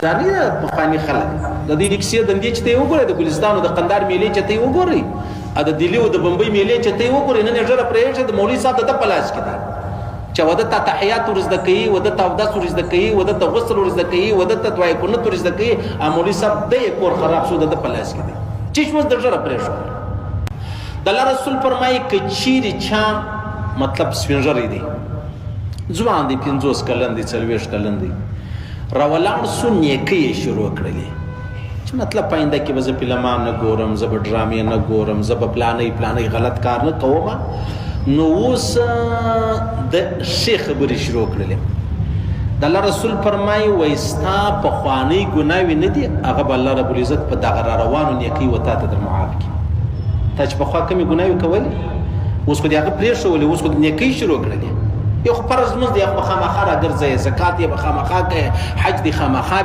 دا نه پخواني خلک د دې کیسې دندې چې ته یې وګورې د ګلستان او د قندهار میلې چې ته یې وګورې د دلی او د بمبئی میلې چې ته یې وګورې نن یې ژړه پرېږده د مولوي صاحب د په لاس کې ده چې وده ته تحیات ورزده کوي وده ته اودس ورزده کوي وده ته غسل ورزده کوي وده ته دعای کنت ورزده کوي مولوي صاحب د یې کور خراب شو د په لاس کې دی چې اوس د ژړه پرېښود د الله رسول فرمایي که چیرې چا مطلب سپین دی ځوان دی 50 کلن دی 40 کلن دی راولاړ سو نیکۍ یې شروع کړلې چې مطلب پاینده کې به زه فلمان نه ګورم زه به ډرامې نه ګورم زه به پلانۍ غلط کار نه کوم نو اوس د ښې خبرې شروع کړلې د الله رسول فرمایي وایي ستا پخوانۍ ګناوې نه دي هغه به الله رب العزت په دغه را روانو نیکۍ و تا ته در معاف کړي تا چې پخوا کمې ګناوې کولې اوس خو دې هغه پرېښولې اوس خو د نیکۍ شروع کړلې یو خو فرض لمونځ دی خامخا راګرځئ زکات یې به خامخا کوې حج دې خامخا